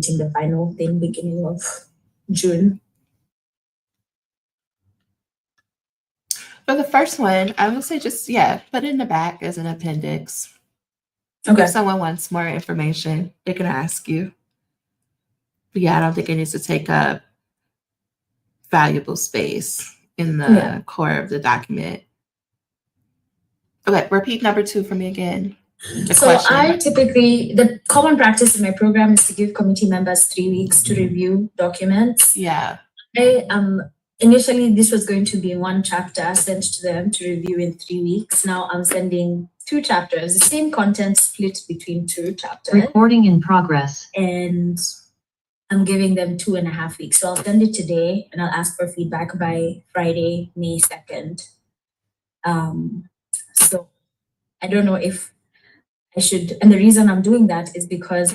submitting the final thing beginning of June. For the first one, I would say just, put it in the back as an appendix. Okay. If someone wants more information, they can ask you. But I don't think it needs to take up valuable space in the core of the document. Okay, repeat number 2 for me again. I typically, the common practice in my program is to give committee members 3 weeks to review documents. Yeah. Initially, this was going to be 1 chapter sent to them to review in 3 weeks. Now I'm sending 2 chapters, the same content split between 2 chapters. Recording in progress. And I'm giving them 2.5 weeks. So I'll send it today and I'll ask for feedback by Friday, May 2nd. So I don't know if I should, and the reason I'm doing that is because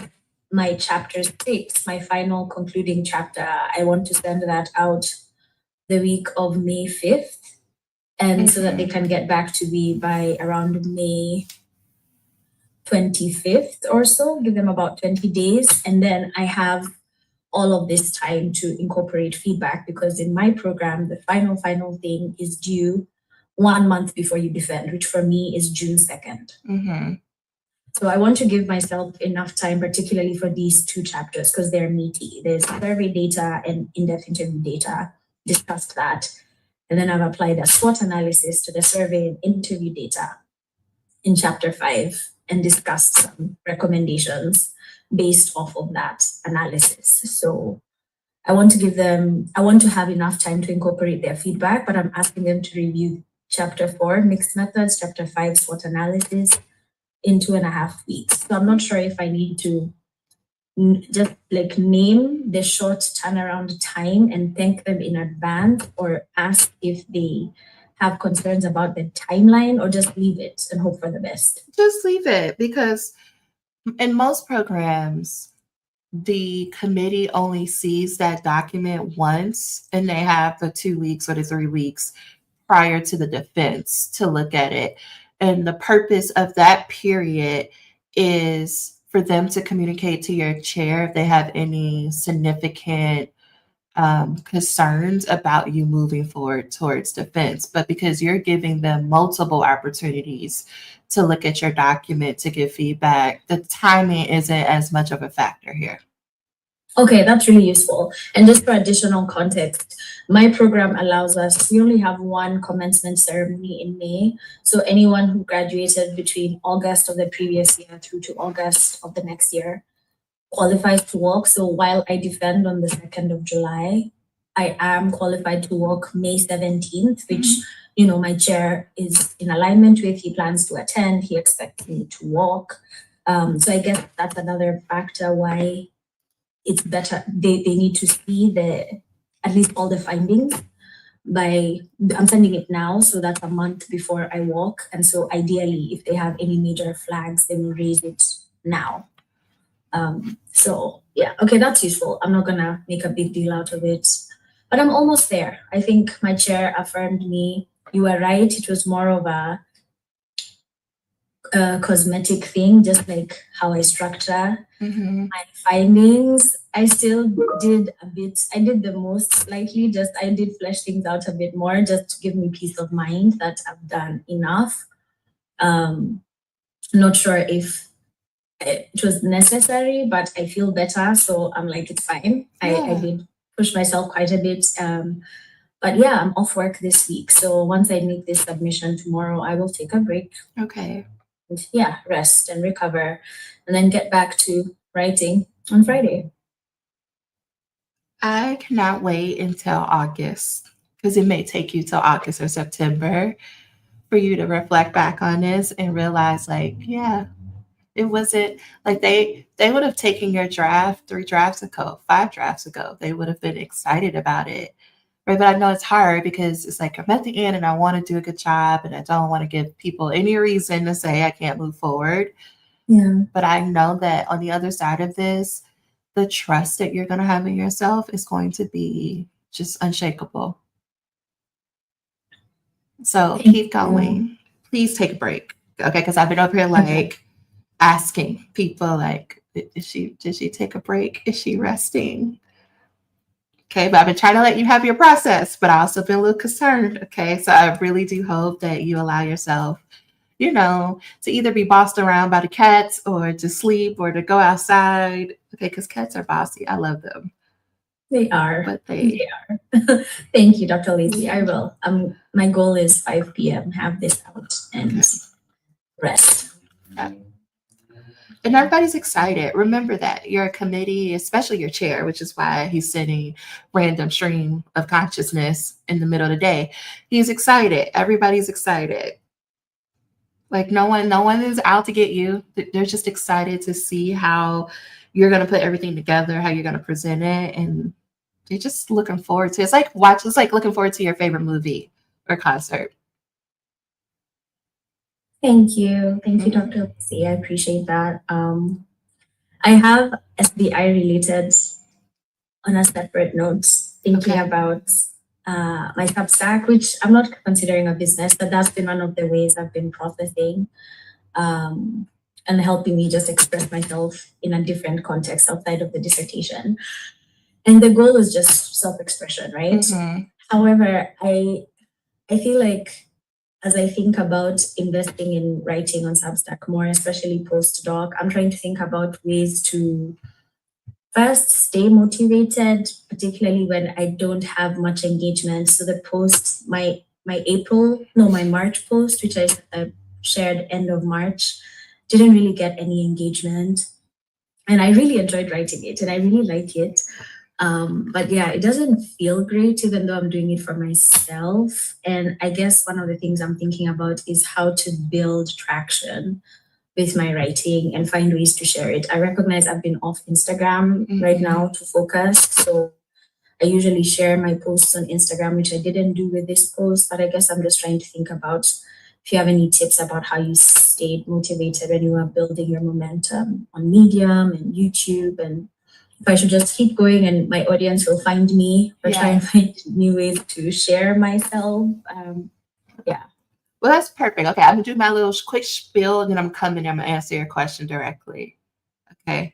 my chapter 6, my final concluding chapter, I want to send that out the week of May 5th. And so that they can get back to me by around May 25th or so, give them about 20 days. And then I have all of this time to incorporate feedback, because in my program, the final thing is due 1 month before you defend, which for me is June 2nd. So I want to give myself enough time, particularly for these 2 chapters, because they're meaty. There's survey data and in-depth interview data, discussed that. And then I've applied a SWOT analysis to the survey and interview data in chapter 5 and discussed some recommendations based off of that analysis. So I want to have enough time to incorporate their feedback, but I'm asking them to review chapter 4, mixed methods, chapter 5, SWOT analysis in 2.5 weeks. So I'm not sure if I need to just name the short turnaround time and thank them in advance, or ask if they have concerns about the timeline, or just leave it and hope for the best. Just leave it, because in most programs, the committee only sees that document once, and they have the 2 weeks or the 3 weeks prior to the defense to look at it. And the purpose of that period is for them to communicate to your chair if they have any significant concerns about you moving forward towards defense. But because you're giving them multiple opportunities to look at your document to give feedback, the timing isn't as much of a factor here. Okay, that's really useful. And just for additional context, my program allows us, we only have 1 commencement ceremony in May. So anyone who graduated between August of the previous year through to August of the next year qualifies to work. So while I defend on the 2nd of July, I am qualified to work May 17th, which, my chair is in alignment with. He plans to attend. He expects me to work. So I guess that's another factor why it's better. They need to see at least all the findings I'm sending it now, so that's a month before I walk. And so ideally, if they have any major flags, they will raise it now. So yeah, okay, that's useful. I'm not gonna make a big deal out of it, but I'm almost there. I think my chair affirmed me. You were right. It was more of a cosmetic thing, just like how I structure my findings. I still did a bit, I did the most slightly, I did flesh things out a bit more just to give me peace of mind that I've done enough. Not sure if it was necessary, but I feel better. So I'm like, it's fine. I did push myself quite a bit. But yeah, I'm off work this week. So once I make this submission tomorrow, I will take a break. Okay. And rest and recover, and then get back to writing on Friday. I cannot wait until August, because it may take you till August or September for you to reflect back on this and realize, it wasn't like they would have taken your draft 3 drafts ago, 5 drafts ago. They would have been excited about it. Right. But I know it's hard because it's like I'm at the end and I want to do a good job and I don't want to give people any reason to say I can't move forward. Yeah. But I know that on the other side of this, the trust that you're going to have in yourself is going to be just unshakable. So keep going. Please take a break. Okay. Because I've been up here asking people Did she take a break? Is she resting? Okay, but I've been trying to let you have your process, but I also been a little concerned. Okay, so I really do hope that you allow yourself, to either be bossed around by the cats or to sleep or to go outside. Okay, because cats are bossy. I love them. They are. But They are. Thank you, Dr. Lacey. I will. My goal is 5 p.m. Have this out and rest. And everybody's excited. Remember that your committee, especially your chair, which is why he's sending random stream of consciousness in the middle of the day. He's excited. Everybody's excited. Like no one is out to get you. They're just excited to see how you're going to put everything together, how you're going to present it, and they're just looking forward to it. It's like looking forward to your favorite movie or concert. Thank you. Thank you, Dr. Lacey. I appreciate that. I have SBI related on a separate note, thinking about my Substack, which I'm not considering a business, but that's been one of the ways I've been processing and helping me just express myself in a different context outside of the dissertation. And the goal is just self-expression, right? Mm-hmm. However, I feel like as I think about investing in writing on Substack more, especially postdoc, I'm trying to think about ways to first stay motivated, particularly when I don't have much engagement. So the post, my March post, which I shared end of March, didn't really get any engagement. And I really enjoyed writing it and I really like it. But yeah, it doesn't feel great even though I'm doing it for myself. And I guess one of the things I'm thinking about is how to build traction with my writing and find ways to share it. I recognize I've been off Instagram right now to focus. So I usually share my posts on Instagram, which I didn't do with this post, but I guess I'm just trying to think about if you have any tips about how you stayed motivated when you are building your momentum on Medium and YouTube, and if I should just keep going and my audience will find me or try and find new ways to share myself. Well, that's perfect. Okay, I'm gonna do my little quick spiel and then I'm gonna answer your question directly. Okay.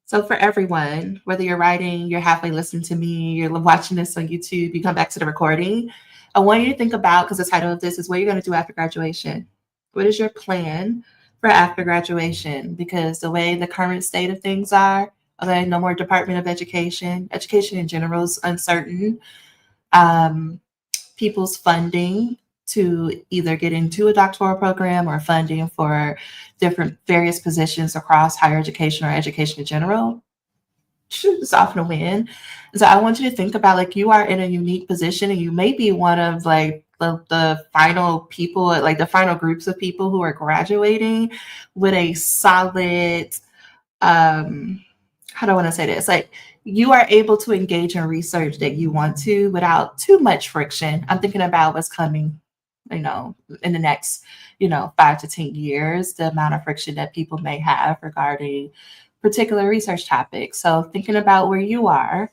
So for everyone, whether you're writing, you're halfway listening to me, you're watching this on YouTube, you come back to the recording, I want you to think about, because the title of this is what you're gonna do after graduation. What is your plan for after graduation? Because the way the current state of things are, okay, no more Department of Education. Education in general is uncertain. People's funding to either get into a doctoral program or funding for various positions across higher education or education in general, it's often a win. So I want you to think about, like, you are in a unique position and you may be one of like the final people, like the final groups of people who are graduating with a solid, how do I want to say this? Like, you are able to engage in research that you want to without too much friction. I'm thinking about what's coming, in the next, 5 to 10 years, the amount of friction that people may have regarding particular research topics. So thinking about where you are,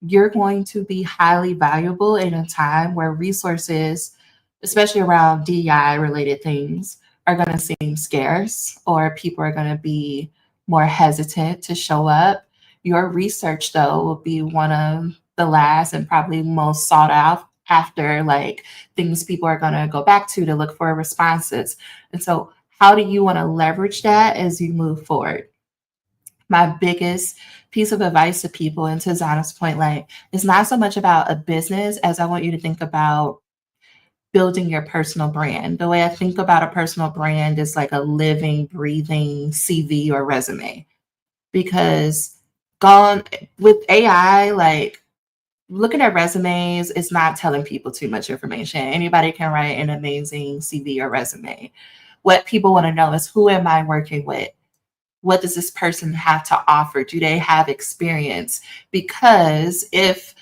you're going to be highly valuable in a time where resources, especially around DEI related things, are going to seem scarce, or people are going to be more hesitant to show up. Your research, though, will be one of the last and probably most sought out after, like, things people are going to go back to look for responses. And so how do you want to leverage that as you move forward? My biggest piece of advice to people, and to Zana's point, like, it's not so much about a business as I want you to think about building your personal brand. The way I think about a personal brand is like a living, breathing CV or resume. Because gone with AI, like, looking at resumes is not telling people too much information. Anybody can write an amazing CV or resume. What people want to know is, who am I working with? What does this person have to offer? Do they have experience? Because if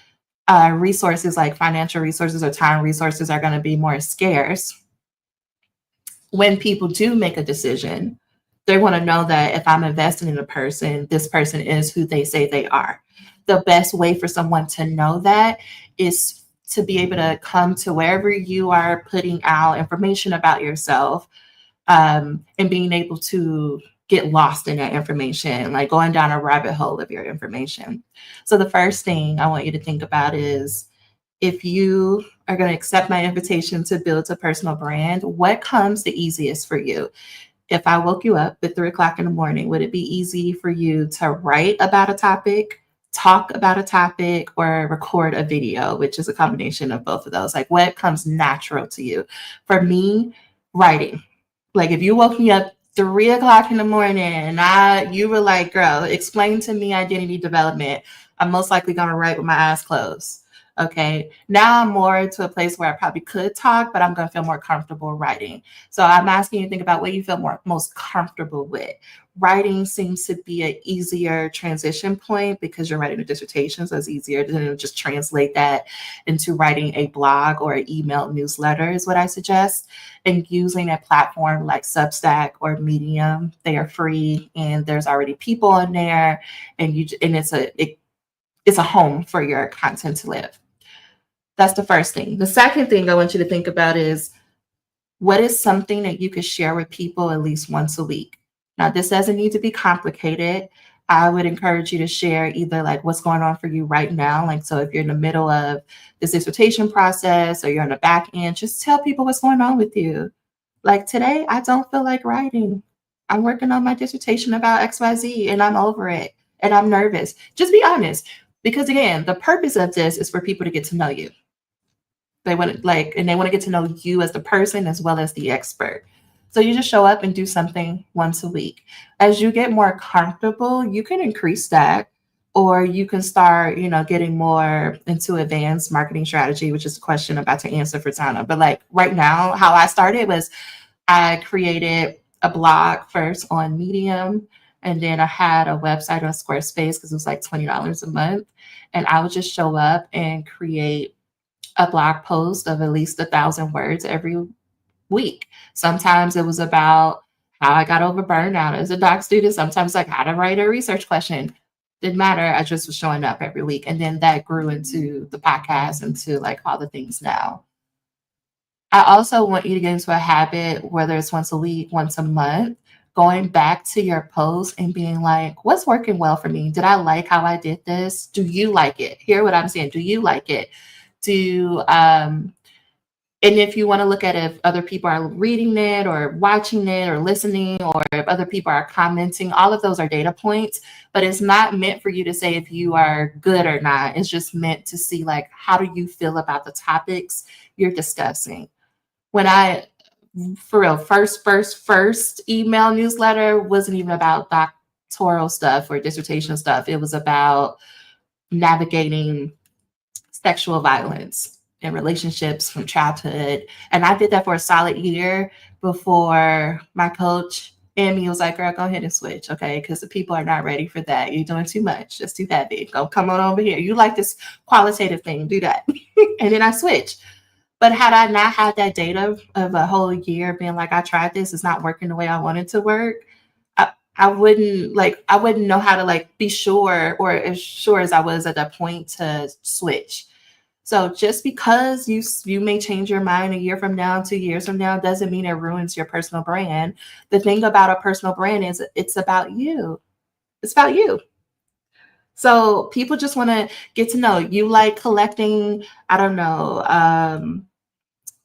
resources like financial resources or time resources are going to be more scarce, when people do make a decision, they want to know that if I'm investing in a person, this person is who they say they are. The best way for someone to know that is to be able to come to wherever you are putting out information about yourself, and being able to get lost in that information, like going down a rabbit hole of your information. So the first thing I want you to think about is, if you are going to accept my invitation to build a personal brand, what comes the easiest for you? If I woke you up at 3 o'clock in the morning, would it be easy for you to write about a topic, talk about a topic, or record a video, which is a combination of both of those? Like, what comes natural to you? For me, writing. Like, if you woke me up 3 o'clock in the morning and you were like, girl, explain to me identity development, I'm most likely going to write with my eyes closed. Okay. Now I'm more to a place where I probably could talk, but I'm going to feel more comfortable writing. So I'm asking you to think about what you feel most comfortable with. Writing seems to be an easier transition point because you're writing a dissertation, so it's easier to just translate that into writing a blog or an email newsletter is what I suggest. And using a platform like Substack or Medium, they are free and there's already people on there, and it's a home for your content to live. That's the first thing. The second thing I want you to think about is, what is something that you could share with people at least once a week? Now, this doesn't need to be complicated. I would encourage you to share either like what's going on for you right now. Like, so if you're in the middle of this dissertation process or you're on the back end, just tell people what's going on with you. Like, today, I don't feel like writing. I'm working on my dissertation about XYZ and I'm over it and I'm nervous. Just be honest. Because again, the purpose of this is for people to get to know you. They want to get to know you as the person as well as the expert. So you just show up and do something once a week. As you get more comfortable, you can increase that, or you can start, getting more into advanced marketing strategy, which is a question I'm about to answer for Tana. But like right now, how I started was I created a blog first on Medium, and then I had a website on Squarespace because it was like $20 a month. And I would just show up and create a blog post of at least 1,000 words every week. Sometimes it was about how I got over burnout as a doc student. Sometimes like how to write a research question. Didn't matter. I just was showing up every week. And then that grew into the podcast, into like all the things now. I also want you to get into a habit, whether it's once a week, once a month, going back to your post and being like, what's working well for me? Did I like how I did this? Do you like it? Hear what I'm saying. Do you like it? And if you want to look at if other people are reading it or watching it or listening, or if other people are commenting, all of those are data points, but it's not meant for you to say if you are good or not. It's just meant to see like, how do you feel about the topics you're discussing? When for real, first email newsletter wasn't even about doctoral stuff or dissertation stuff. It was about navigating sexual violence in relationships from childhood. And I did that for a solid year before my coach, Amy, was like, girl, go ahead and switch, okay? Because the people are not ready for that. You're doing too much. It's too heavy. Come on over here. You like this qualitative thing, do that. And then I switched. But had I not had that data of a whole year being like, I tried this, it's not working the way I wanted to work, I wouldn't know how to like be sure, or as sure as I was at that point, to switch. So just because you may change your mind a year from now, 2 years from now, doesn't mean it ruins your personal brand. The thing about a personal brand is it's about you. It's about you. So people just want to get to know you. Like collecting, I don't know,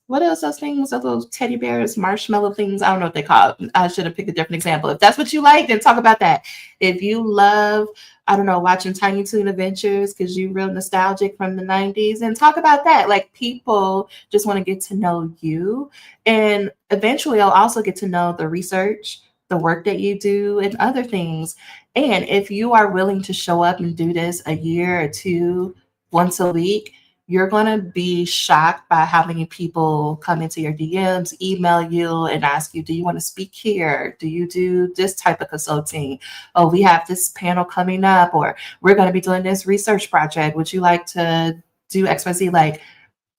what else, those things, those teddy bears, marshmallow things, I don't know what they call it. I should have picked a different example. If that's what you like, then talk about that. If you love, I don't know, watching Tiny Toon Adventures because you're real nostalgic from the 90s, and talk about that. Like, people just want to get to know you. And eventually I'll also get to know the research, the work that you do, and other things. And if you are willing to show up and do this a year or two, once a week, you're going to be shocked by how many people come into your DMs, email you, and ask you, do you want to speak here? Do you do this type of consulting? Oh, we have this panel coming up, or we're going to be doing this research project. Would you like to do XYZ? Like,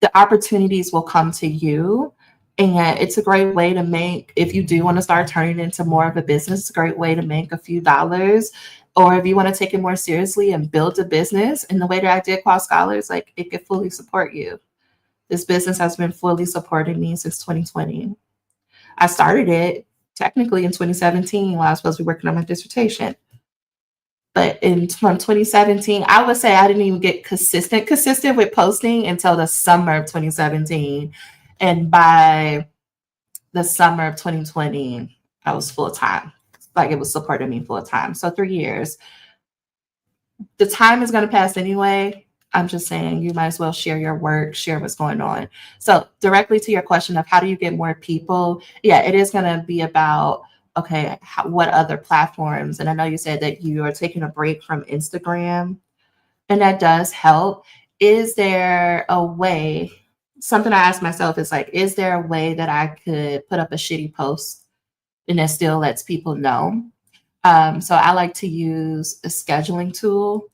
the opportunities will come to you. And it's a great way to make, if you do want to start turning it into more of a business, it's a great way to make a few dollars. Or if you want to take it more seriously and build a business in the way that I did Qual Scholars, like, it could fully support you. This business has been fully supporting me since 2020. I started it technically in 2017 while I was supposed to be working on my dissertation. But from 2017, I would say I didn't even get consistent with posting until the summer of 2017. And by the summer of 2020, I was full time. Like it was supporting me full time. So 3 years. The time is going to pass anyway. I'm just saying you might as well share your work, share what's going on. So directly to your question of how do you get more people? Yeah, it is going to be about, okay, what other platforms? And I know you said that you are taking a break from Instagram, and that does help. Is there a way, something I ask myself is like, is there a way that I could put up a shitty post and that still lets people know? So I like to use a scheduling tool.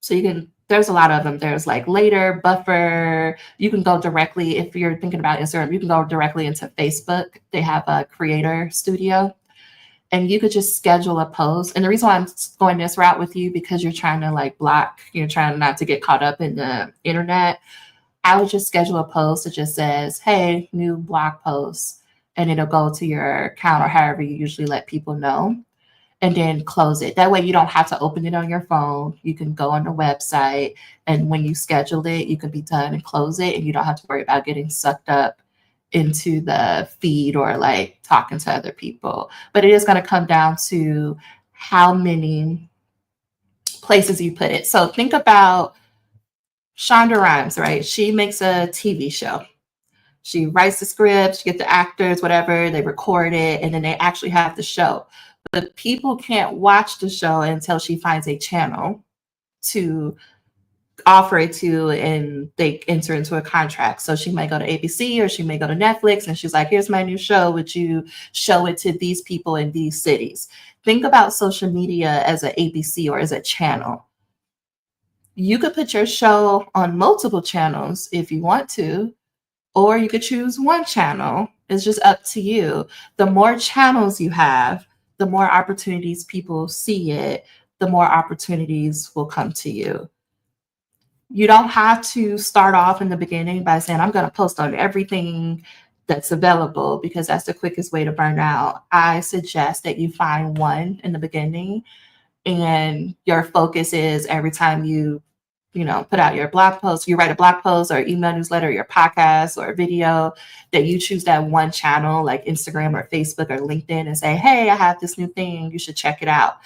So you can, there's a lot of them. There's like Later, Buffer. You can go directly, if you're thinking about Instagram, you can go directly into Facebook. They have a creator studio and you could just schedule a post. And the reason why I'm going this route with you, because you're trying to like block, you're trying not to get caught up in the internet. I would just schedule a post that just says, hey, new blog post, and it'll go to your account or however you usually let people know, and then close it. That way you don't have to open it on your phone. You can go on the website, and when you schedule it, you can be done and close it, and you don't have to worry about getting sucked up into the feed or like talking to other people. But it is going to come down to how many places you put it. So think about Shonda Rhimes, right? She makes a TV show. She writes the script, she gets the actors, whatever, they record it, and then they actually have the show. But people can't watch the show until she finds a channel to offer it to, and they enter into a contract. So she might go to ABC or she may go to Netflix, and she's like, here's my new show. Would you show it to these people in these cities? Think about social media as an ABC or as a channel. You could put your show on multiple channels if you want to, or you could choose one channel. It's just up to you. The more channels you have, the more opportunities people see it, the more opportunities will come to you. You don't have to start off in the beginning by saying, I'm going to post on everything that's available, because that's the quickest way to burn out. I suggest that you find one in the beginning, and your focus is every time you put out your blog post, you write a blog post or email newsletter, your podcast or video, that you choose that one channel like Instagram or Facebook or LinkedIn and say, hey, I have this new thing, you should check it out.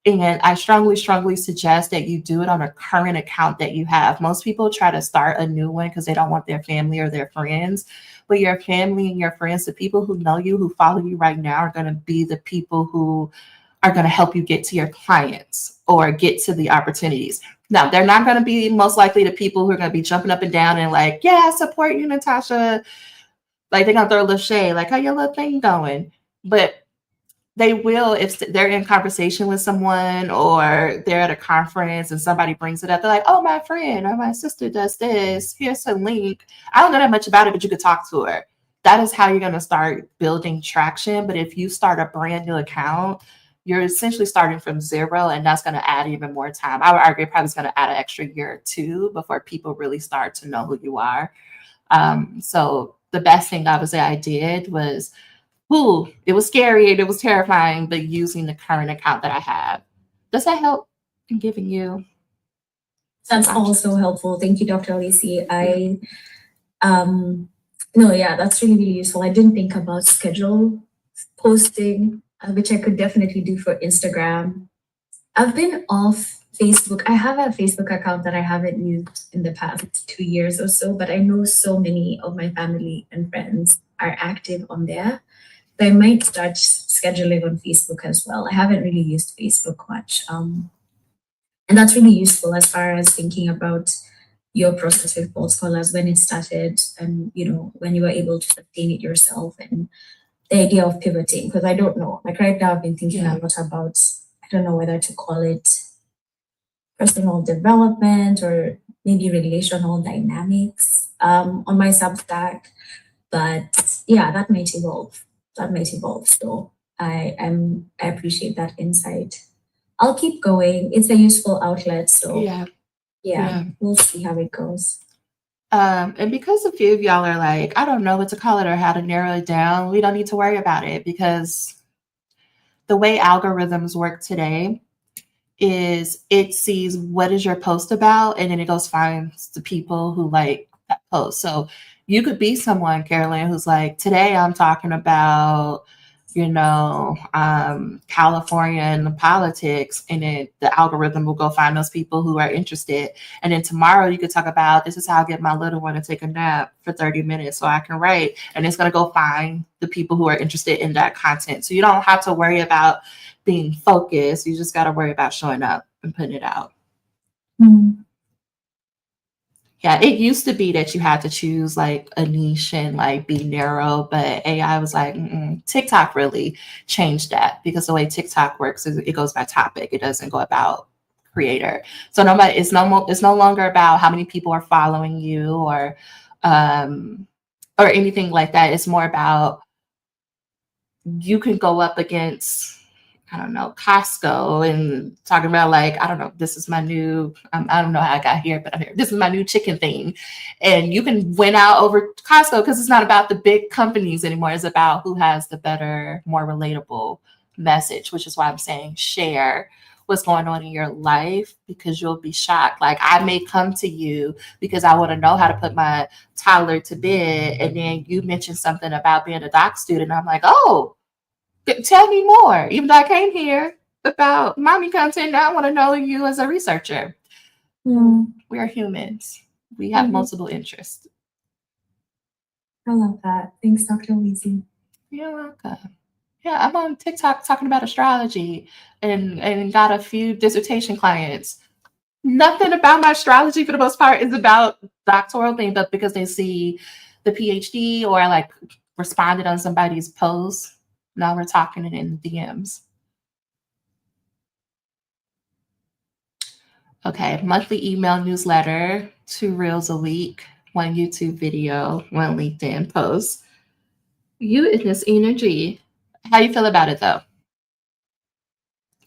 And I strongly suggest that you do it on a current account that you have. Most people try to start a new one because they don't want their family or their friends. But your family and your friends, the people who know you, who follow you right now, are going to be the people who are going to help you get to your clients or get to the opportunities. Now, they're not going to be most likely the people who are going to be jumping up and down and like, yeah, I support you, Natasha. Like they're going to throw a little shade, like, how your little thing going? But they will, if they're in conversation with someone or they're at a conference and somebody brings it up, they're like, oh, my friend or my sister does this. Here's her link. I don't know that much about it, but you could talk to her. That is how you're going to start building traction. But if you start a brand new account, you're essentially starting from zero, and that's going to add even more time. I would argue probably it's going to add an extra year or two before people really start to know who you are. So the best thing I would say I did was, it was scary and it was terrifying, but using the current account that I have. Does that help in giving you? That's also helpful. Thank you, Dr. Lacey. That's really, really useful. I didn't think about schedule posting, which I could definitely do for Instagram. I've been off Facebook. I have a Facebook account that I haven't used in the past 2 years or so, but I know so many of my family and friends are active on there. So I might start scheduling on Facebook as well. I haven't really used Facebook much. And that's really useful as far as thinking about your process with Bold Scholars, when it started, and when you were able to sustain it yourself, and the idea of pivoting. Because I don't know, like right now I've been thinking a lot about, I don't know whether to call it personal development or maybe relational dynamics on my Substack. But yeah, that might evolve. So I appreciate that insight. I'll keep going. It's a useful outlet. So yeah, we'll see how it goes. And because a few of y'all are like, I don't know what to call it or how to narrow it down, we don't need to worry about it, because the way algorithms work today is it sees what is your post about, and then it goes finds the people who like that post. So you could be someone, Carolyn, who's like, today I'm talking about, California and the politics, and then the algorithm will go find those people who are interested. And then tomorrow you could talk about, this is how I get my little one to take a nap for 30 minutes so I can write. And it's going to go find the people who are interested in that content. So you don't have to worry about being focused. You just got to worry about showing up and putting it out. Mm. Yeah, it used to be that you had to choose like a niche and like be narrow, but AI was like, TikTok really changed that, because the way TikTok works is it goes by topic. It doesn't go about creator. So it's no longer about how many people are following you or anything like that. It's more about, you can go up against, I don't know, Costco, and talking about like, I don't know, this is my new, I don't know how I got here, but I'm here. This is my new chicken thing. And you can win out over Costco, because it's not about the big companies anymore. It's about who has the better, more relatable message, which is why I'm saying share what's going on in your life, because you'll be shocked. Like, I may come to you because I want to know how to put my toddler to bed. And then you mentioned something about being a doc student. I'm like, oh, tell me more. Even though I came here about mommy content, now I want to know you as a researcher. We are humans. We have multiple interests. I love that. Thanks, Dr. Weezy. You're welcome. Yeah, I'm on TikTok talking about astrology and got a few dissertation clients. Nothing about my astrology for the most part is about doctoral thing, but because they see the PhD or I like responded on somebody's post, now we're talking it in the DMs. Okay, monthly email newsletter, 2 reels a week, 1 YouTube video, 1 LinkedIn post. You in this energy. How you feel about it though?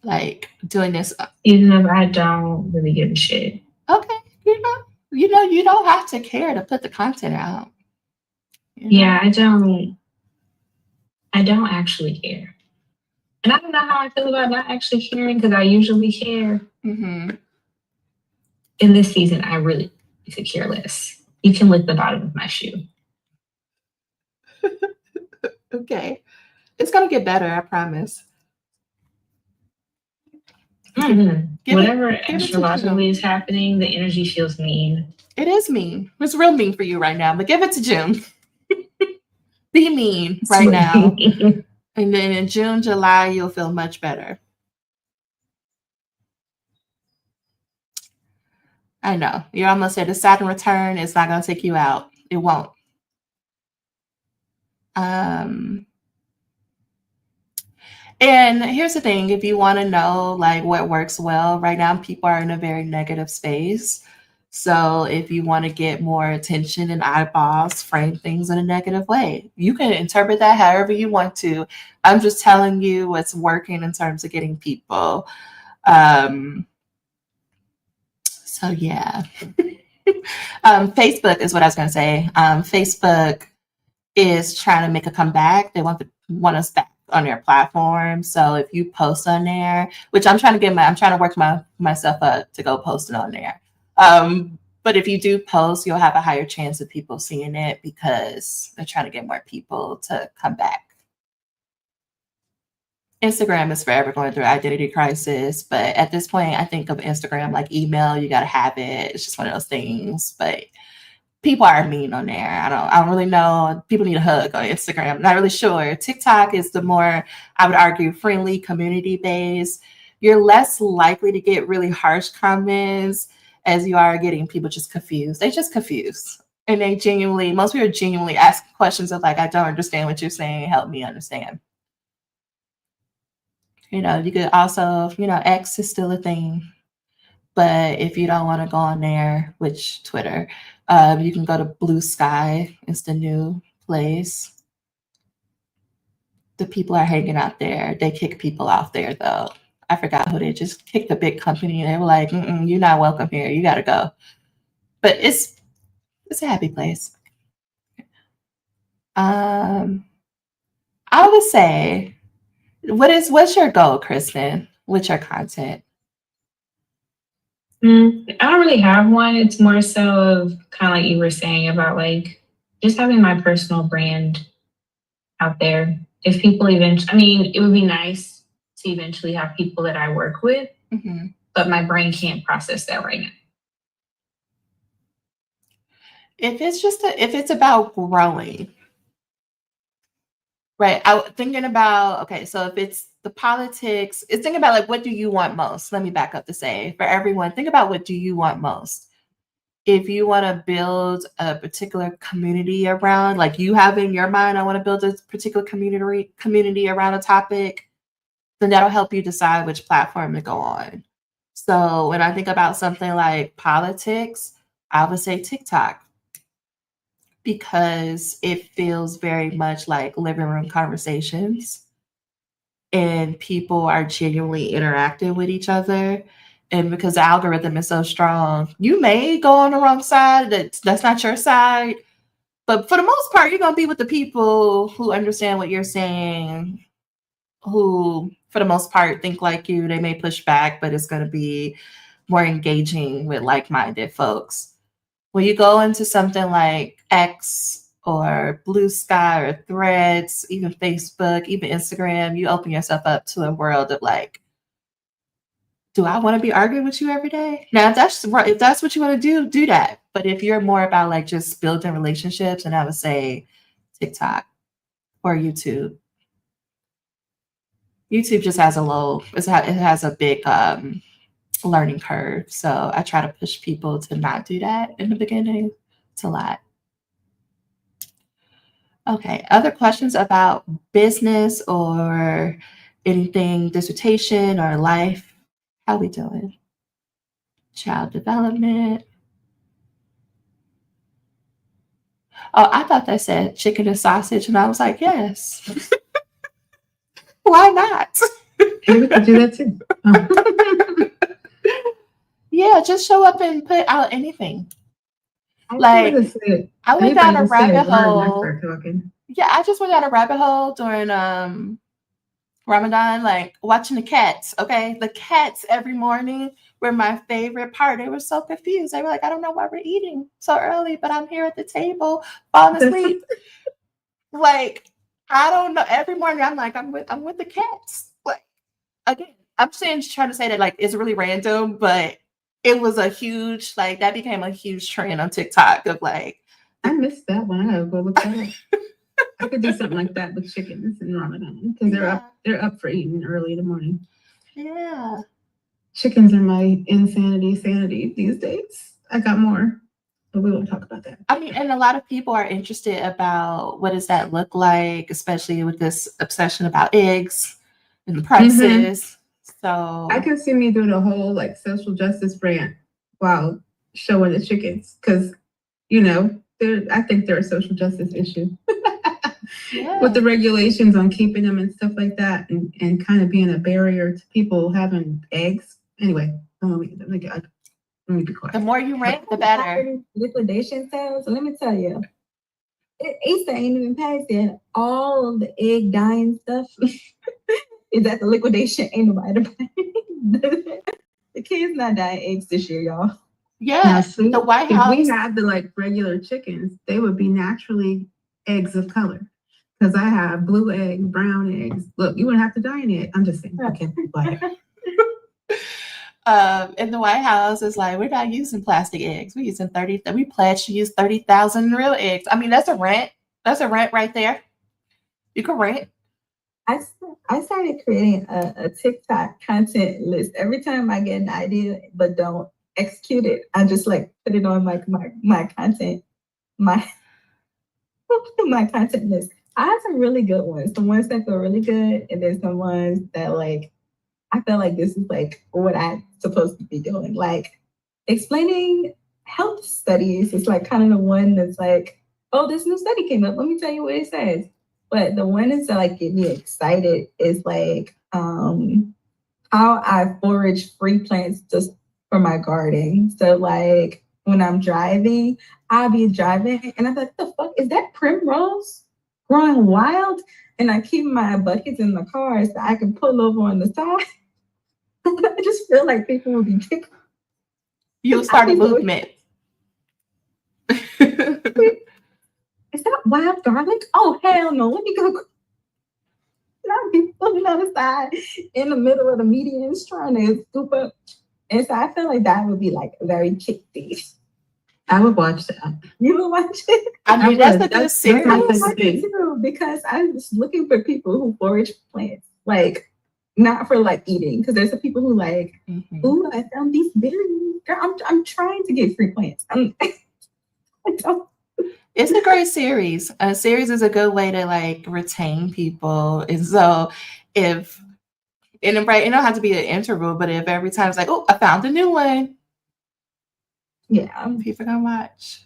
Like doing this? Even though I don't really give a shit. Okay, you don't have to care to put the content out. Yeah, I don't actually care. And I don't know how I feel about not actually caring, because I usually care. Mm-hmm. In this season, I really could care less. You can lick the bottom of my shoe. Okay. It's going to get better, I promise. Mm-hmm. Whatever astrologically is happening, the energy feels mean. It is mean. It's real mean for you right now, but give it to June. Be mean right now. And then in June, July, you'll feel much better. I know. You're almost at the Saturn return. It's not going to take you out. It won't. And here's the thing. If you want to know like what works well, right now people are in a very negative space. So if you want to get more attention and eyeballs, frame things in a negative way. You can interpret that however you want to. I'm just telling you what's working in terms of getting people. So yeah. Facebook is what I was going to say. Facebook is trying to make a comeback. They want us back on their platform. So if you post on there, which I'm trying to work myself up to go posting on there. But if you do post, you'll have a higher chance of people seeing it, because they're trying to get more people to come back. Instagram is forever going through identity crisis, but at this point, I think of Instagram like email. You got to have it. It's just one of those things. But people are mean on there. I don't really know. People need a hug on Instagram. I'm not really sure. TikTok is the more, I would argue, friendly, community based. You're less likely to get really harsh comments as you are getting people just confused. They just confused. And most people genuinely ask questions of like, I don't understand what you're saying. Help me understand. You could also, X is still a thing. But if you don't want to go on there, which Twitter, you can go to Blue Sky. It's the new place. The people are hanging out there. They kick people off there, though. I forgot who they just kicked, a big company. And they were like, you're not welcome here. You got to go. But it's It's a happy place. I would say, what's your goal, Kristen, with your content? I don't really have one. It's more so of kind of like you were saying about like just having my personal brand out there. If people eventually, I mean, it would be nice to eventually have people that I work with, but my brain can't process that right now. If it's about growing, right? Thinking about, okay, so if it's the politics, it's thinking about like, what do you want most? Let me back up to say, for everyone, think about what do you want most? If you want to build a particular community around, like you have in your mind, I want to build a particular community around a topic, then that'll help you decide which platform to go on. So when I think about something like politics, I would say TikTok, because it feels very much like living room conversations and people are genuinely interacting with each other. And because the algorithm is so strong, you may go on the wrong side. That's not your side. But for the most part, you're going to be with the people who understand what you're saying, who, for the most part, think like you. They may push back, but it's going to be more engaging with like-minded folks. When you go into something like X or Blue Sky or Threads, even Facebook, even Instagram, you open yourself up to a world of like, do I want to be arguing with you every day? Now, if that's what you want to do that. But if you're more about like just building relationships, and I would say TikTok or YouTube. YouTube just has it has a big learning curve. So I try to push people to not do that in the beginning. It's a lot. Okay, other questions about business or anything, dissertation or life? How we doing? Child development. Oh, I thought that said chicken and sausage, and I was like, yes. Why not? We could do that too. Yeah, just show up and put out anything. I went down a rabbit hole. Talking. Yeah, I just went down a rabbit hole during Ramadan, like watching the cats. Okay, the cats every morning were my favorite part. They were so confused. They were like, I don't know why we're eating so early, but I'm here at the table falling asleep. Like, I don't know. Every morning I'm like, I'm with the cats. Like, again, I'm trying to say that like it's really random, but it was a huge, like, that became a huge trend on TikTok of like, I missed that one. I gotta go look that up. I could do something like that with chickens in Ramadan because they're up for eating early in the morning. Yeah. Chickens are my sanity these days. I got more, but we won't talk about that. I mean, and a lot of people are interested about what does that look like, especially with this obsession about eggs and the prices. So I can see me doing a whole like social justice rant while showing the chickens because, I think they're a social justice issue. With the regulations on keeping them and stuff like that and kind of being a barrier to people having eggs. Anyway, let me be quiet. The more you rant, the better. Liquidation sales. So let me tell you, Easter ain't even passed yet. All of the egg dying stuff is at the liquidation. Ain't nobody buying. The kids not dying eggs this year, y'all. Yeah, the White House. If we had the like regular chickens, they would be naturally eggs of color. Because I have blue eggs, brown eggs. Look, you wouldn't have to dye an egg. I'm just saying. I can't be quiet. And the White House is like, we're not using plastic eggs. We're using 30. We pledge to use 30,000 real eggs. I mean, that's a rent. That's a rent right there. You can rent. I started creating a TikTok content list. Every time I get an idea but don't execute it, I just like put it on my content, my content list. I have some really good ones. Some ones that feel really good, and then some ones that like I feel like this is like what I'm supposed to be doing. Like explaining health studies is like kind of the one that's like, oh, this new study came up. Let me tell you what it says. But the one that's like get me excited is like how I forage free plants just for my garden. So like when I'm driving, I'll be driving and I'm like, the fuck is that primrose growing wild? And I keep my buckets in the car so I can pull over on the side. I just feel like people will be kicking. You'll start a movement. Is that wild garlic? Oh hell no! Let me go. I'll be pulling on the side in the middle of the medians trying to scoop up. And so I feel like that would be like very kick-y. I would watch that. You would watch it? I mean, that's a good I series. would watch it too because I'm just looking for people who forage plants, like not for like eating. Because there's some people who like, ooh, I found these berries. Girl, I'm trying to get free plants. I don't. It's a great series. A series is a good way to like retain people. And so if and right, it don't have to be an interval, but if every time it's like, oh, I found a new one. Yeah. People gonna watch.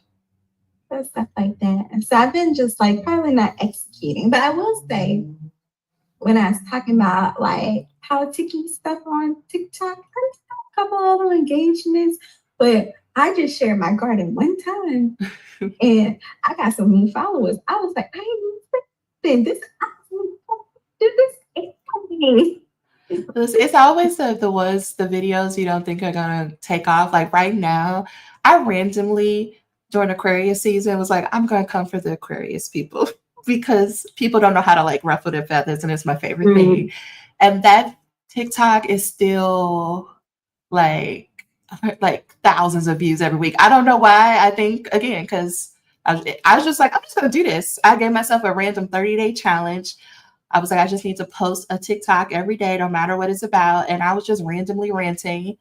Stuff like that. And so I've been just like probably not executing, but I will say when I was talking about like politicky stuff on TikTok, I just got a couple of little engagements, but I just shared my garden one time and I got some new followers. I was like, I ain't this. It's always the videos you don't think are gonna take off. Like right now, I randomly during Aquarius season was like, I'm gonna come for the Aquarius people because people don't know how to like ruffle their feathers, and it's my favorite thing. And that TikTok is still like thousands of views every week. I don't know why. I think again because I was just like, I'm just gonna do this. I gave myself a random 30-day challenge. I was like, I just need to post a TikTok every day, no matter what it's about. And I was just randomly ranting.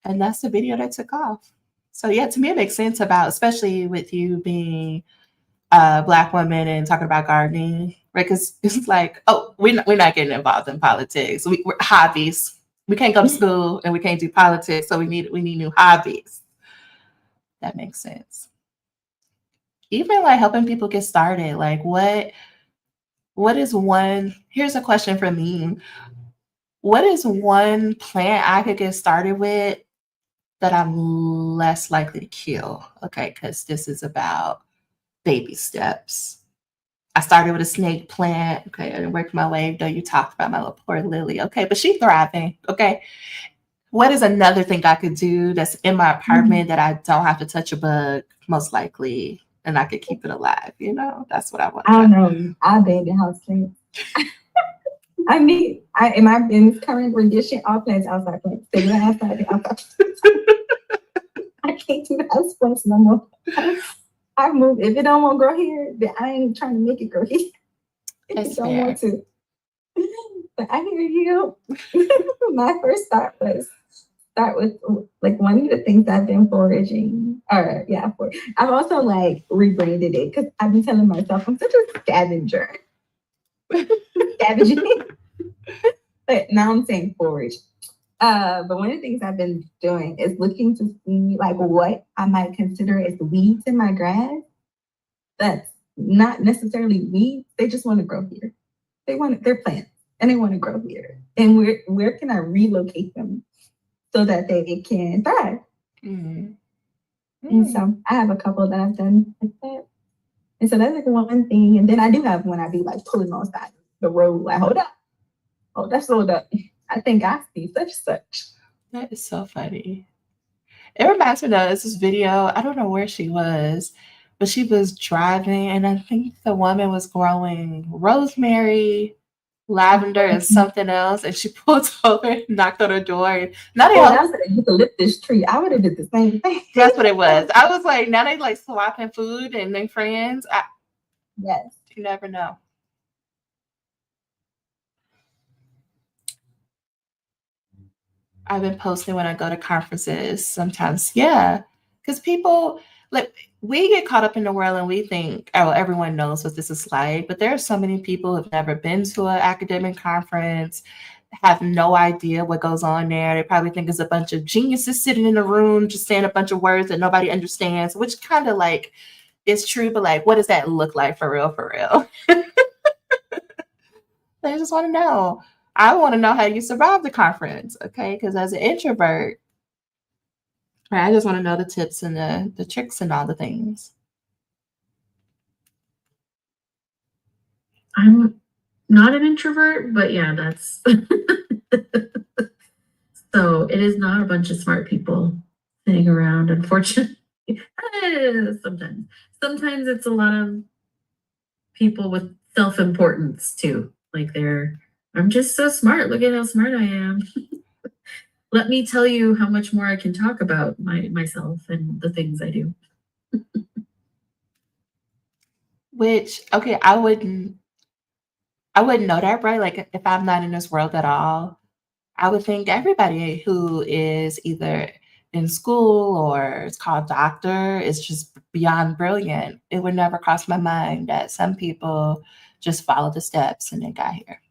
And that's the video that took off. So yeah, to me, it makes sense about, especially with you being a Black woman and talking about gardening, right? Because it's like, oh, we're not getting involved in politics. We're hobbies. We can't go to school and we can't do politics. So we need new hobbies. That makes sense. Even like helping people get started, like what is one, here's a question for me. What is one plant I could get started with that I'm less likely to kill? Okay, because this is about baby steps. I started with a snake plant. Okay, I didn't work my way, though you talked about my little poor Lily. Okay, but she's thriving. Okay. What is another thing I could do that's in my apartment that I don't have to touch a bug, most likely, and I could keep it alive? You know, that's what I want. I don't know. I abandoned house plants. I mean, in this current rendition, all plants outside plants. They were outside the outside plants. I can't do the house plants no more. I move. If it don't want to grow here, then I ain't trying to make it grow here. If That's it don't fair. want to. But I hear you. My first thought was start with like one of the things I've been foraging. I've also like rebranded it because I've been telling myself I'm such a scavenger. Scavenging. But now I'm saying forage. But one of the things I've been doing is looking to see like what I might consider as weeds in my grass. That's not necessarily weeds. They just want to grow here. They're plants and they want to grow here. And where can I relocate them so that they can thrive? Mm-hmm. And so I have a couple that I've done like that. And so that's like one thing. And then I do have one I be like pulling on side the road, like, hold up. Oh, that's hold up. I think I see such. That is so funny. It reminds me though, it's this video, I don't know where she was, but she was driving and I think the woman was growing rosemary, lavender, and something else, and she pulled over and knocked on her door. And now they that was a eucalyptus tree. I would have did the same thing. That's what it was. I was like, now they like swapping food and they friends. Yes. You never know. I've been posting when I go to conferences sometimes. Yeah. Because people, like, we get caught up in the world and we think, oh, everyone knows what this is like. But there are so many people who have never been to an academic conference, have no idea what goes on there. They probably think it's a bunch of geniuses sitting in a room just saying a bunch of words that nobody understands, which kind of like is true. But like, what does that look like for real, for real? They just want to know. I want to know how you survived the conference, okay? Because as an introvert, Right, I just want to know the tips and the tricks and all the things. I'm not an introvert, but yeah, that's so it is not a bunch of smart people sitting around, unfortunately. Sometimes. Sometimes it's a lot of people with self-importance too. Like I'm just so smart. Look at how smart I am. Let me tell you how much more I can talk about myself and the things I do. Which, okay, I wouldn't know that, right? Like if I'm not in this world at all, I would think everybody who is either in school or it's called doctor is just beyond brilliant. It would never cross my mind that some people just follow the steps and they got here.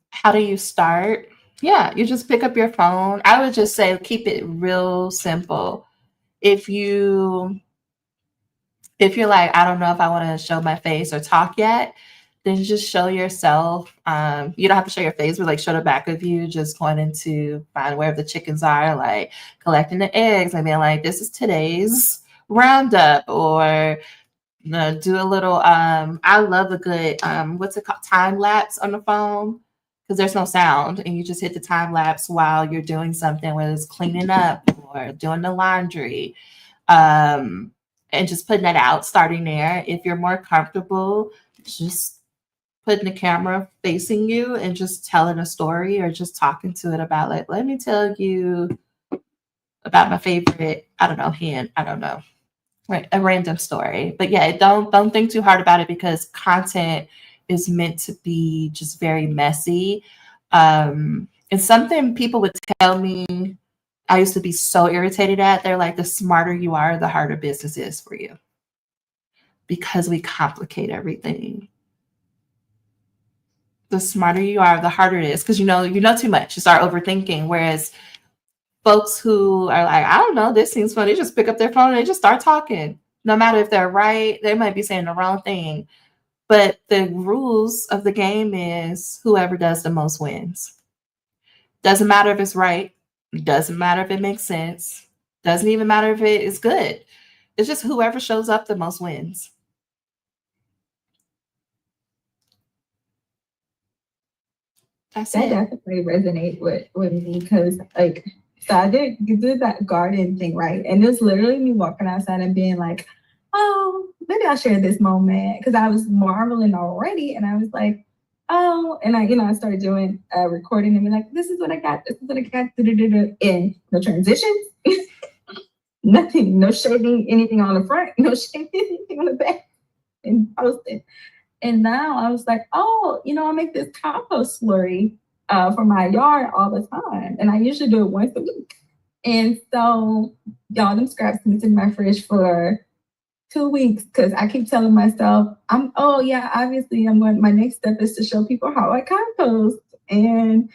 How do you start? Yeah, you just pick up your phone. I would just say keep it real simple. If you're like, I don't know if I want to show my face or talk yet, then just show yourself. You don't have to show your face, but like show the back of you, just pointing to find wherever the chickens are, like collecting the eggs and being like, this is today's roundup, or do a little, I love a good, what's it called? Time lapse on the phone. Because there's no sound and you just hit the time lapse while you're doing something, whether it's cleaning up or doing the laundry. And just putting that out, starting there. If you're more comfortable, just putting the camera facing you and just telling a story or just talking to it about, like, let me tell you about my favorite, I don't know, hen, I don't know, right? A random story. But yeah, don't think too hard about it because content is meant to be just very messy. And something people would tell me I used to be so irritated at, they're like, the smarter you are, the harder business is for you. Because we complicate everything. The smarter you are, the harder it is. Because you know too much. You start overthinking. Whereas folks who are like, I don't know, this seems funny, they just pick up their phone and they just start talking. No matter if they're right, they might be saying the wrong thing. But the rules of the game is whoever does the most wins. Doesn't matter if it's right. Doesn't matter if it makes sense. Doesn't even matter if it is good. It's just whoever shows up the most wins. That's That it. definitely resonate with me because like so I did that garden thing, right? And it was literally me walking outside and being like, oh, maybe I'll share this moment because I was marveling already and I was like, oh, and I started doing recording and be like, this is what I got, and no transitions, nothing, no shading anything on the front, no shading anything on the back, and posting. And now I was like, oh, I make this compost slurry for my yard all the time. And I usually do it once a week. And so, y'all, them scraps been in my fridge for 2 weeks because I keep telling myself, obviously my next step is to show people how I compost. And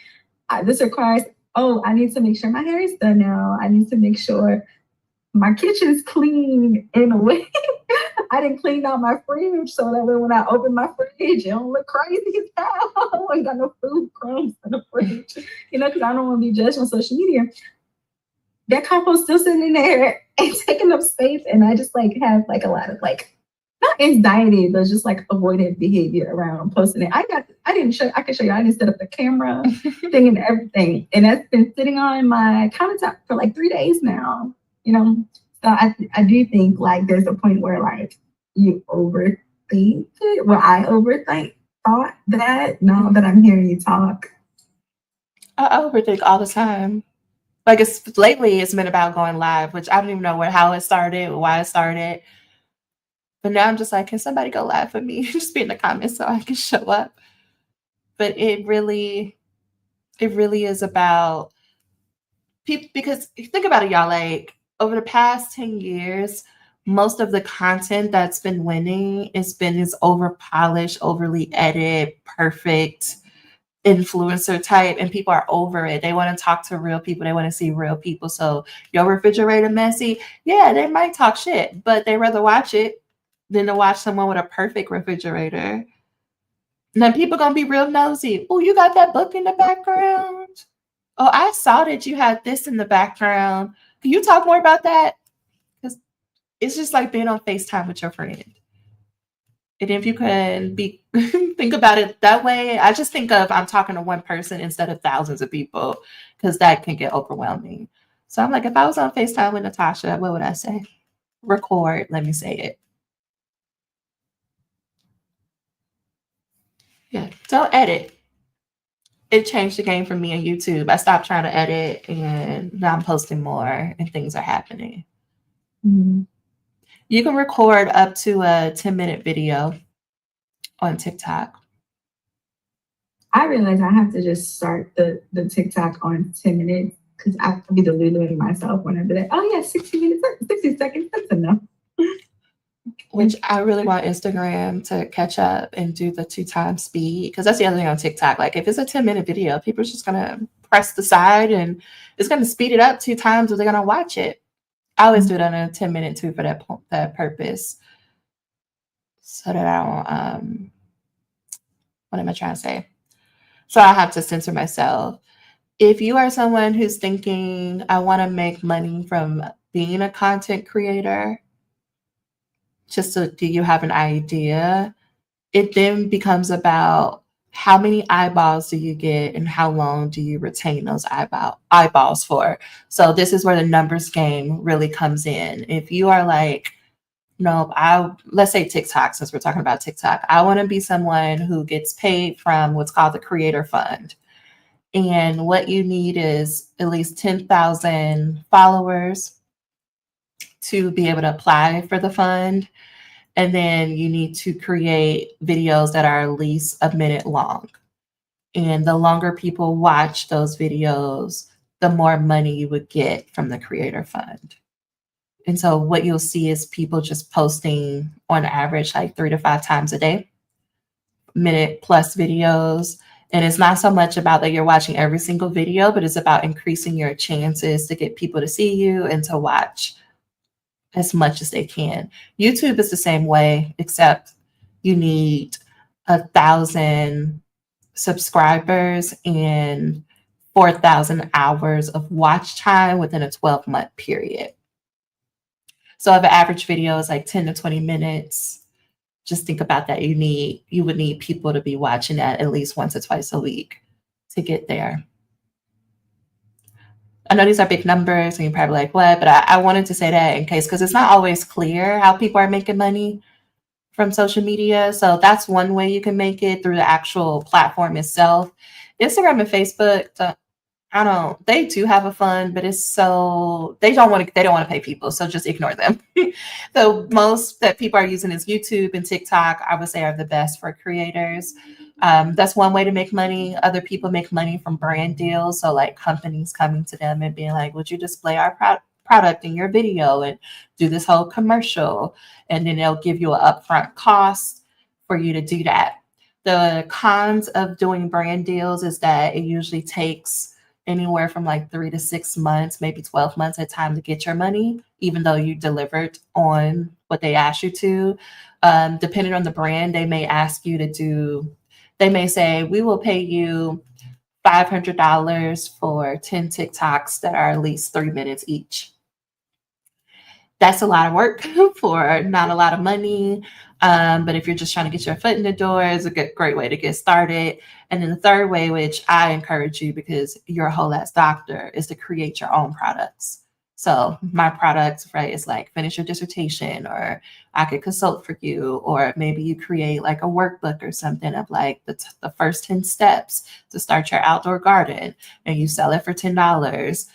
this requires, I need to make sure my hair is done now. I need to make sure my kitchen's clean in a way. I didn't clean out my fridge so that way when I open my fridge, it don't look crazy as hell. I ain't got no food crumbs in the fridge, because I don't want to be judged on social media. That compost still sitting in there and taking up space, and I just have a lot of not anxiety, but just avoidant behavior around posting it. I can show you. I didn't set up the camera thing and everything, and that's been sitting on my countertop for 3 days now. So I do think there's a point where you overthink it. Well, I thought that now that I'm hearing you talk. I overthink all the time. Lately it's been about going live, which I don't even know how it started, why it started. But now I'm just like, can somebody go live for me? Just be in the comments so I can show up. But it really is about people, because think about it, y'all, over the past 10 years, most of the content that's been winning is over polished, overly edited, perfect influencer type, and people are over it. They want to talk to real people. They want to see real people. So your refrigerator messy, yeah, they might talk shit, but they rather watch it than to watch someone with a perfect refrigerator. And then people gonna be real nosy. Oh, you got that book in the background? Oh, I saw that you had this in the background. Can you talk more about that? Because it's just like being on FaceTime with your friend. And if you can be think about it that way, I just think of I'm talking to one person instead of thousands of people, because that can get overwhelming. So I'm like, if I was on FaceTime with Natasha, what would I say? Record, let me say it. Yeah, don't edit. It changed the game for me on YouTube. I stopped trying to edit and now I'm posting more and things are happening. You can record up to a 10-minute video on TikTok. I realize I have to just start the TikTok on 10 minutes because I have to be deluding myself when I be like, oh yeah, 60 minutes, 60 seconds, that's enough. Which I really want Instagram to catch up and do the 2x speed, because that's the other thing on TikTok. Like if it's a 10-minute video, people are just gonna press the side and it's gonna speed it up 2 times or they're gonna watch it. I always do it on a 10-minute too for that purpose. So that I don't what am I trying to say? So I have to censor myself. If you are someone who's thinking, I want to make money from being a content creator, just so do you have an idea? It then becomes about how many eyeballs do you get and how long do you retain those eyeballs for? So this is where the numbers game really comes in. If you are like, no, let's say TikTok, since we're talking about TikTok, I want to be someone who gets paid from what's called the Creator Fund. And what you need is at least 10,000 followers to be able to apply for the fund. And then you need to create videos that are at least a minute long. And the longer people watch those videos, the more money you would get from the Creator Fund. And so what you'll see is people just posting on average like 3 to 5 times a day, minute plus videos. And it's not so much about that you're watching every single video, but it's about increasing your chances to get people to see you and to watch as much as they can. YouTube is the same way, except you need 1,000 subscribers and 4,000 hours of watch time within a 12-month period. So if an average video is like 10 to 20 minutes, just think about that. You would need people to be watching that at least once or twice a week to get there. I know these are big numbers and you're probably like, what? But I wanted to say that in case, because it's not always clear how people are making money from social media. So that's one way you can make it, through the actual platform itself. Instagram and Facebook, they do have a fund, but it's so, they don't want to pay people. So just ignore them. The most that people are using is YouTube and TikTok, I would say, are the best for creators. That's one way to make money. Other people make money from brand deals. So like companies coming to them and being like, would you display our product in your video and do this whole commercial? And then they'll give you an upfront cost for you to do that. The cons of doing brand deals is that it usually takes anywhere from like 3 to 6 months, maybe 12 months at a time to get your money, even though you delivered on what they asked you to. Depending on the brand, they may ask you they may say, we will pay you $500 for 10 TikToks that are at least 3 minutes each. That's a lot of work for not a lot of money. But if you're just trying to get your foot in the door, it's a great way to get started. And then the third way, which I encourage you because you're a whole ass doctor, is to create your own products. So my products, right, is like finish your dissertation, or I could consult for you, or maybe you create like a workbook or something of like the first 10 steps to start your outdoor garden, and you sell it for $10.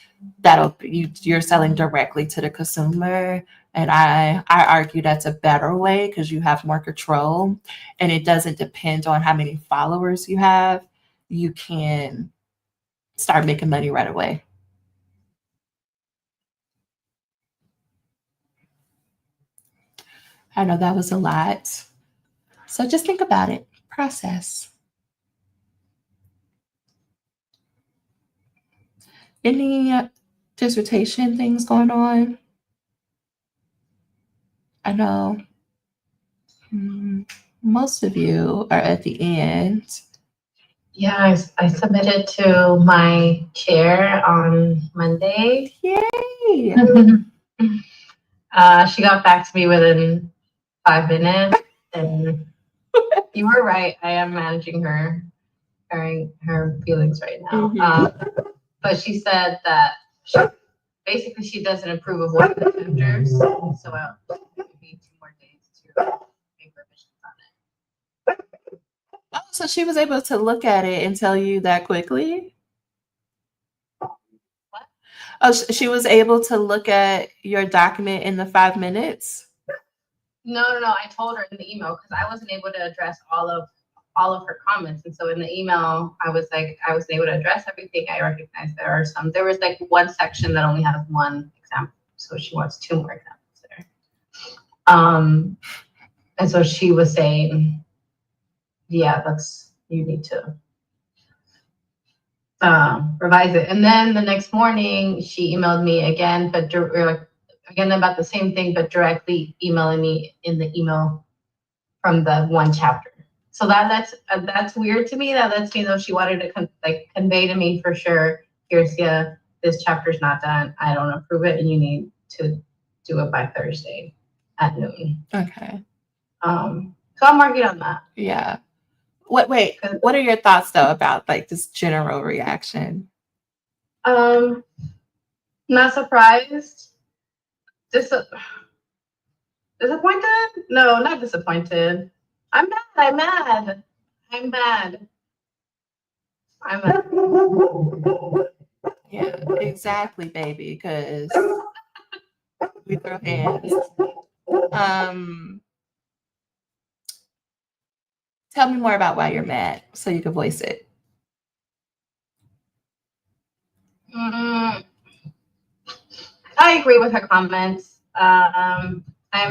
You're selling directly to the consumer. And I argue that's a better way because you have more control and it doesn't depend on how many followers you have. You can start making money right away. I know that was a lot. So just think about it, process. Any dissertation things going on? I know most of you are at the end. Yeah, I submitted to my chair on Monday. Yay! She got back to me within 5 minutes, and you were right. I am managing her feelings right now. Mhm. But she said that basically she doesn't approve of one of the chapters, so I'll give me 2 more days to make revisions on it. Oh, so she was able to look at it and tell you that quickly? What? Oh, she was able to look at your document in the 5 minutes? No. I told her in the email because I wasn't able to address all of her comments, and so in the email I was like, I wasn't able to address everything. I recognized there was like one section that only has one example, so she wants 2 more examples there. And so she was saying, yeah, you need to revise it. And then the next morning she emailed me again, but again about the same thing, but directly emailing me in the email from the one chapter. So that's weird to me. That lets me know she wanted to convey to me for sure. Kirsia, this chapter's not done. I don't approve it, and you need to do it by Thursday at noon. Okay. So I'm working on that. Yeah. What are your thoughts though about like this general reaction? Not surprised. Disappointed? No, not disappointed. I'm mad. Yeah, exactly, baby, because we throw hands. Tell me more about why you're mad so you can voice it. I agree with her comments. I'm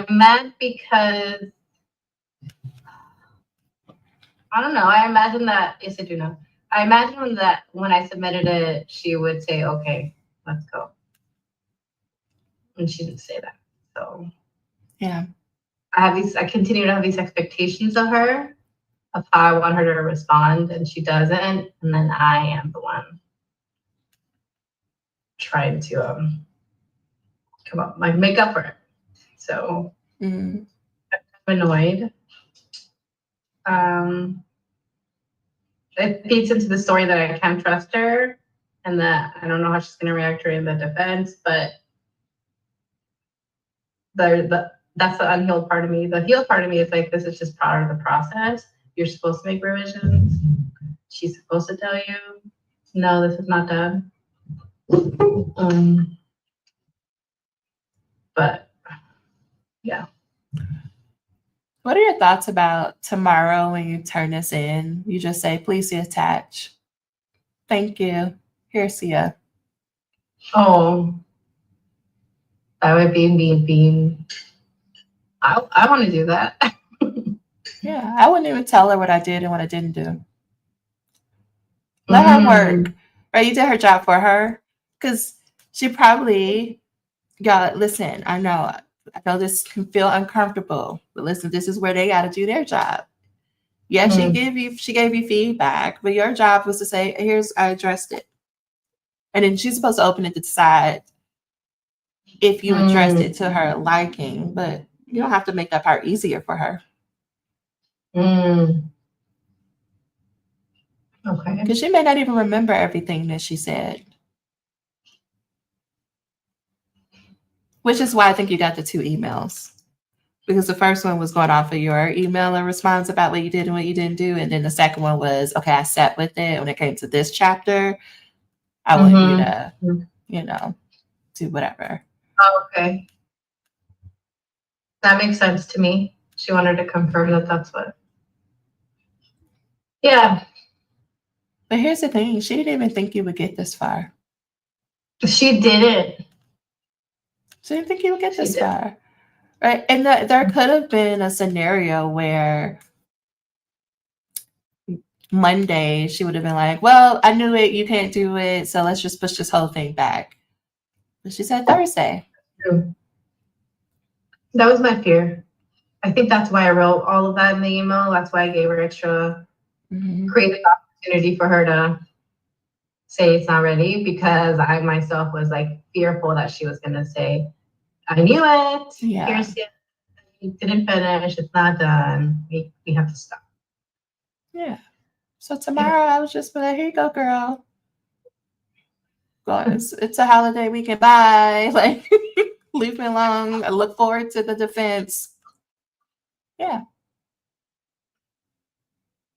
mad because I don't know. I imagine that, yes, I do know. I imagine that when I submitted it, she would say, okay, let's go. And she didn't say that. So Yeah. I continue to have these expectations of her, of how I want her to respond, and she doesn't. And then I am the one trying to come up, like make up for it. So I'm annoyed. It feeds into the story that I can't trust her and that I don't know how she's going to react during the defense, but that's the unhealed part of me. The healed part of me is like, this is just part of the process. You're supposed to make revisions. She's supposed to tell you, no, this is not done. But yeah. What are your thoughts about tomorrow when you turn this in? You just say, please see attach. Thank you. Here's Sia. Oh, that would be me being, I want to do that. Yeah, I wouldn't even tell her what I did and what I didn't do. Let her work. Right? You did her job for her. Because she probably got, listen, I know this can feel uncomfortable, but listen, this is where they got to do their job. Yeah, she gave you feedback, but your job was to say, I addressed it. And then she's supposed to open it to decide if you addressed it to her liking, but you don't have to make that part easier for her. Okay. Because she may not even remember everything that she said. Which is why I think you got the 2 emails. Because the first one was going off of your email and response about what you did and what you didn't do. And then the second one was, okay, I sat with it. When it came to this chapter, I want you to, do whatever. Okay. That makes sense to me. She wanted to confirm that that's what. Yeah. But here's the thing. She didn't even think you would get this far. She didn't. She didn't think you would get this far. Right? And there could have been a scenario where Monday she would have been like, well, I knew it. You can't do it. So let's just push this whole thing back. But she said Thursday. That was my fear. I think that's why I wrote all of that in the email. That's why I gave her extra creative opportunity for her to say it's not ready, because I myself was like fearful that she was gonna say, I knew it. Yeah. Here's the, you didn't finish, it's not done. We have to stop. Yeah. So tomorrow I was just like, here you go, girl. Well, it's a holiday weekend. Bye. Like, leave me alone. I look forward to the defense. Yeah.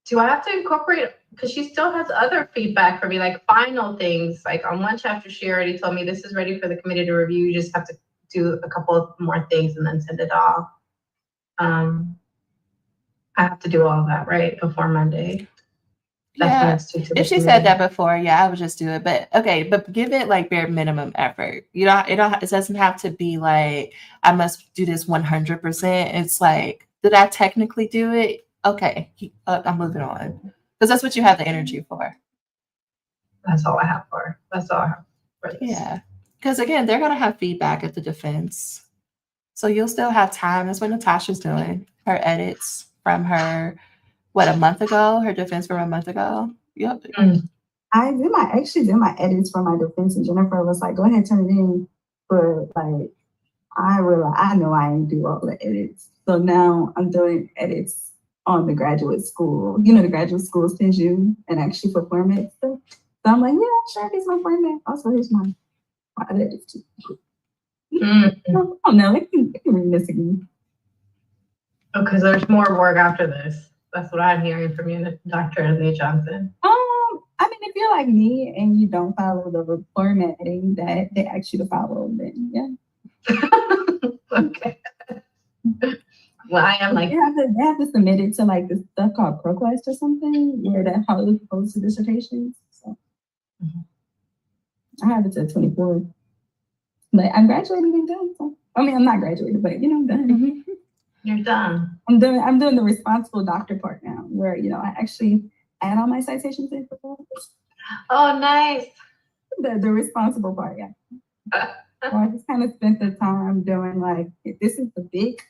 Do I have to incorporate, because she still has other feedback for me, like final things, like on one chapter, she already told me this is ready for the committee to review. You just have to do a couple of more things and then send it off. I have to do all that, right, before Monday. That's when Yeah. it's due to the If she committee. said that before, yeah, I would just do it. But okay, but give it like bare minimum effort. You know, it doesn't have to be like I must do this 100%. It's like, did I technically do it? Okay, I'm moving on, because that's what you have the energy for. That's all I have for. That's all I have for this. Yeah, because again, they're gonna have feedback at the defense, so you'll still have time. That's what Natasha's doing her edits from her a month ago, her defense from a month ago. Yep. I actually did my edits for my defense, and Jennifer was like, go ahead, turn it in. But like, I realized I know I ain't do all the edits. So now I'm doing edits on the graduate school. You know, the graduate school sends you and actually for format stuff. So I'm like, yeah, sure, here's my format. Also, here's my edits too. Oh no, I can read this again. Oh, because there's more work after this. That's what I'm hearing from you, Dr. Lee Johnson. I mean, if you're like me and you don't follow the formatting that they ask you to follow, then yeah. Okay. Well, I am like, they have to submit it to like this stuff called ProQuest or something, where that how posts to dissertations. So I have it to 24. But I'm graduating and done. So I mean, I'm not graduated, but you know, I'm done. you're done. I'm doing the responsible doctor part now, where you know I actually add all my citations in for Oh, nice. the responsible part, yeah. So I just kind of spent the time doing like, this is the big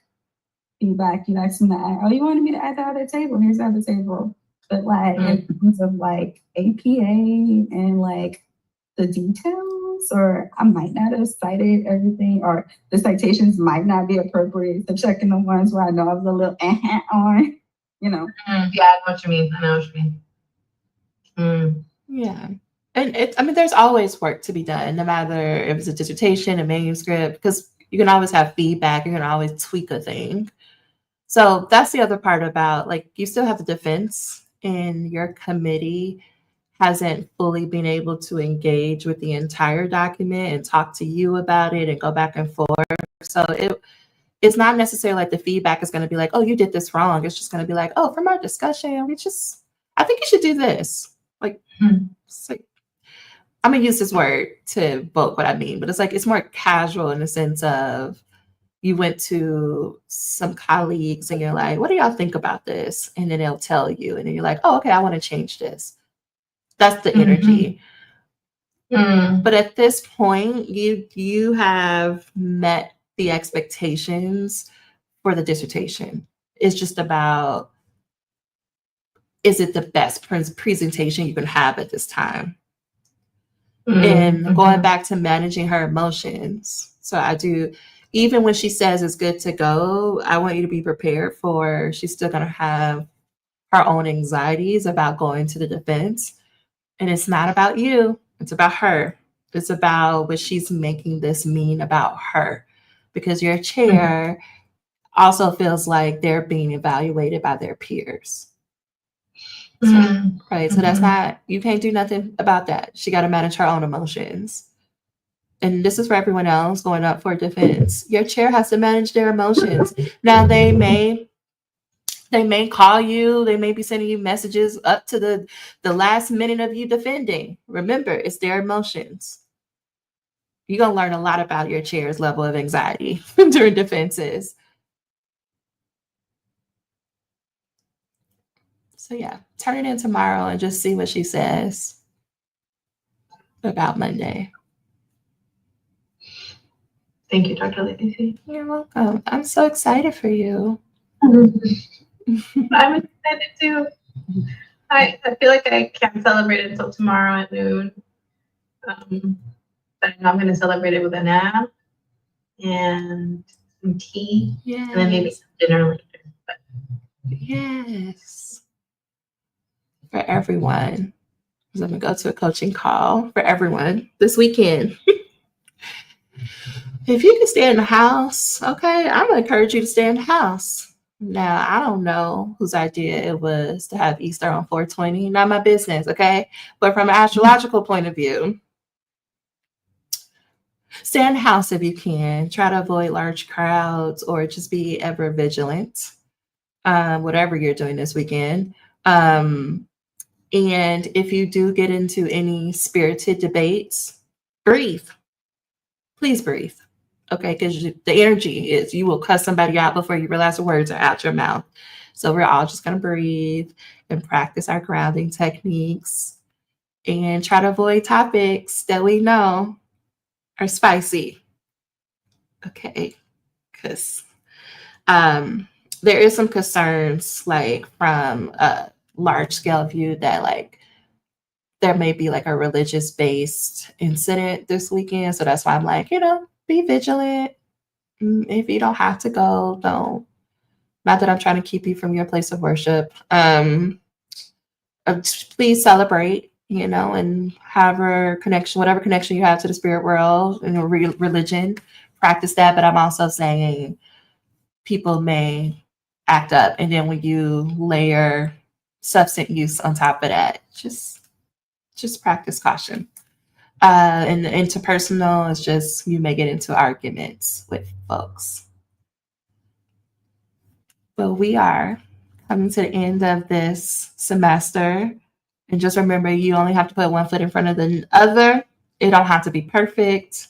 feedback you asked me to add. Oh, you wanted me to add the other table? Here's the other table. But like in terms of like APA and like the details, or I might not have cited everything, or the citations might not be appropriate. So checking the ones where I know I was a little on, you know. Yeah, I know what you mean. I know what you mean. Yeah. And I mean, there's always work to be done, no matter if it's a dissertation, a manuscript, because you can always have feedback. You can always tweak a thing. So that's the other part about, like, you still have the defense, and your committee hasn't fully been able to engage with the entire document and talk to you about it and go back and forth. So it's not necessarily like the feedback is going to be like, oh, you did this wrong. It's just going to be like, oh, from our discussion, I think you should do this. Like, it's like, I'm going to use this word to evoke what I mean, but it's like, it's more casual in the sense of you went to some colleagues and you're like, what do y'all think about this? And then they'll tell you, and then you're like, oh, okay, I want to change this. That's the energy. But at this point, you have met the expectations for the dissertation. It's just about, is it the best presentation you can have at this time? And going back to managing her emotions. So I do, even when she says it's good to go, I want you to be prepared for, she's still going to have her own anxieties about going to the defense. And it's not about you. It's about her. It's about what she's making this mean about her. Because your chair also feels like they're being evaluated by their peers. Right. So that's not, you can't do nothing about that. She got to manage her own emotions. And this is for everyone else going up for defense. Your chair has to manage their emotions. Now they may call you, they may be sending you messages up to the last minute of you defending. Remember, it's their emotions. You're going to learn a lot about your chair's level of anxiety during defenses. So yeah, turn it in tomorrow and just see what she says about Monday. Thank you, Dr. Lacey. You're welcome. I'm so excited for you. I'm excited too. I feel like I can't celebrate it until tomorrow at noon. But I know I'm gonna celebrate it with a nap and some tea, and then maybe some dinner later. But Yes. For everyone. 'Cause I'm gonna go to a coaching call for everyone this weekend. If you can stay in the house, okay, I'm gonna encourage you to stay in the house. Now, I don't know whose idea it was to have Easter on 420, not my business, okay? But from an astrological point of view, stay in the house if you can. Try to avoid large crowds or just be ever vigilant, whatever you're doing this weekend. And if you do get into any spirited debates, breathe. Please breathe. Okay, because the energy is you will cuss somebody out before you realize the words are out your mouth. So we're all just going to breathe and practice our grounding techniques and try to avoid topics that we know are spicy. Okay, because there is some concerns like from a large scale view that like there may be like a religious based incident this weekend. So that's why I'm like, be vigilant. If you don't have to go, don't. Not that I'm trying to keep you from your place of worship. Please celebrate, and whatever connection you have to the spirit world and religion, practice that. But I'm also saying people may act up. And then when you layer substance use on top of that, just practice caution. And the interpersonal is just you may get into arguments with folks. But we are coming to the end of this semester. And just remember, you only have to put one foot in front of the other. It don't have to be perfect.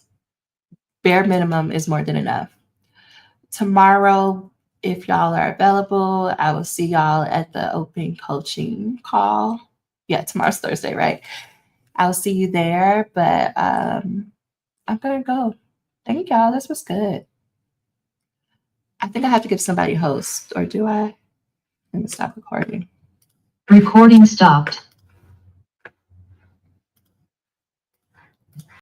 Bare minimum is more than enough. Tomorrow, if y'all are available, I will see y'all at the open coaching call. Yeah, tomorrow's Thursday, right? I'll see you there, but I'm gonna go. Thank y'all. This was good. I think I have to give somebody a host, or do I? Let me stop recording. Recording stopped.